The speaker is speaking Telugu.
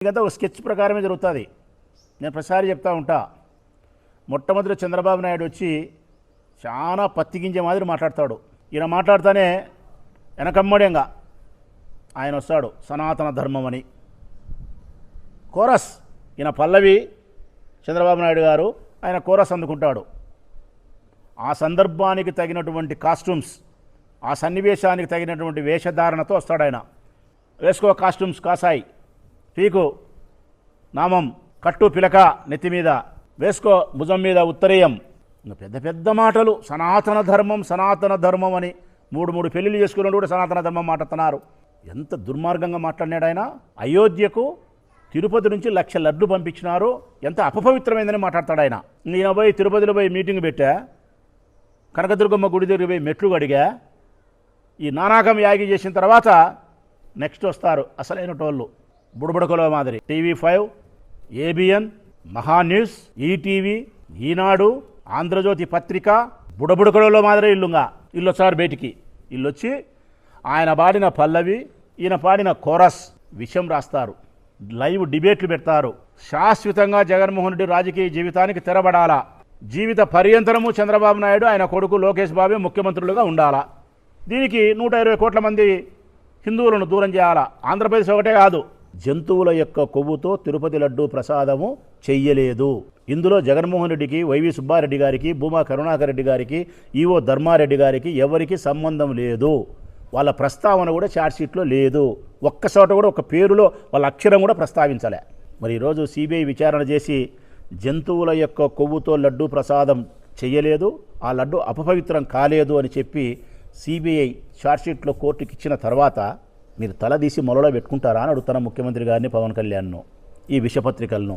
ఇదంతా ఒక స్కెచ్ ప్రకారమే జరుగుతుంది. నేను ప్రతిసారి చెప్తా ఉంటా. మొట్టమొదటి చంద్రబాబు నాయుడు వచ్చి చాలా పత్తిగింజ మాదిరి మాట్లాడతాడు. ఈయన మాట్లాడుతానే వెనకమ్మడంగా ఆయన వస్తాడు సనాతన ధర్మం అని. కోరస్ ఈయన పల్లవి చంద్రబాబు నాయుడు గారు ఆయన కోరస్ అందుకుంటాడు. ఆ సందర్భానికి తగినటువంటి కాస్ట్యూమ్స్, ఆ సన్నివేశానికి తగినటువంటి వేషధారణతో వస్తాడు ఆయన. వేసుకో కాస్ట్యూమ్స్ కాసాయి, పీకు నామం, కట్టు పిలక నెత్తి మీద వేసుకో, భుజం మీద ఉత్తరీయం. ఇంకా పెద్ద పెద్ద మాటలు. సనాతన ధర్మం అని మూడు పెళ్ళిళ్ళు చేసుకున్నాడు కూడా సనాతన ధర్మం మాట్లాడుతున్నారు. ఎంత దుర్మార్గంగా మాట్లాడినాడు ఆయన. అయోధ్యకు తిరుపతి నుంచి 1,00,000 లడ్లు పంపించినారు, ఎంత అపపవిత్రమైందని మాట్లాడతాడు ఆయన. నేను పోయి తిరుపతిలో పోయి మీటింగ్ పెట్టా, కనకదుర్గమ్మ గుడి దగ్గర పోయి మెట్లు అడిగా. ఈ నానాకం యాగి చేసిన తర్వాత నెక్స్ట్ వస్తారు అసలైన టోళ్ళు, బుడబుడకలో మాదిరి. TV5, ABN, మహాన్యూస్, ఈటీవీ, ఈనాడు, ఆంధ్రజ్యోతి పత్రిక, బుడబుడకలో మాదిరి ఇల్లు వచ్చారు బయటికి. ఇల్లొచ్చి ఆయన పాడిన పల్లవి, ఈయన పాడిన కోరస్ విషయం రాస్తారు, లైవ్ డిబేట్లు పెడతారు. శాశ్వతంగా జగన్మోహన్ రెడ్డి రాజకీయ జీవితానికి తెరబడాలా, జీవిత పర్యంతరము చంద్రబాబు నాయుడు ఆయన కొడుకు లోకేష్ బాబే ముఖ్యమంత్రులుగా ఉండాలా. దీనికి 120 కోట్ల మంది హిందువులను దూరం చేయాలా. ఆంధ్రప్రదేశ్ ఒకటే కాదు, జంతువుల యొక్క కొవ్వుతో తిరుపతి లడ్డు ప్రసాదము చెయ్యలేదు. ఇందులో జగన్మోహన్ రెడ్డికి, వైవి సుబ్బారెడ్డి గారికి, భూమా కరుణాకర్ రెడ్డి గారికి, ఈవో ధర్మారెడ్డి గారికి ఎవరికి సంబంధం లేదు. వాళ్ళ ప్రస్తావన కూడా ఛార్జ్షీట్లో లేదు. ఒక్కచోట కూడా ఒక పేరులో వాళ్ళ అక్షరం కూడా ప్రస్తావించలే. మరి ఈరోజు సిబిఐ విచారణ చేసి జంతువుల యొక్క కొవ్వుతో లడ్డు ప్రసాదం చెయ్యలేదు, ఆ లడ్డు అపవిత్రం కాలేదు అని చెప్పి సిబిఐ ఛార్జ్షీట్లో కోర్టుకి ఇచ్చిన తర్వాత మీరు తలదీసి మొలలో పెట్టుకుంటారా అని అడుగుతున్న ముఖ్యమంత్రి గారిని, పవన్ కళ్యాణ్ను, ఈ విషపత్రికలను.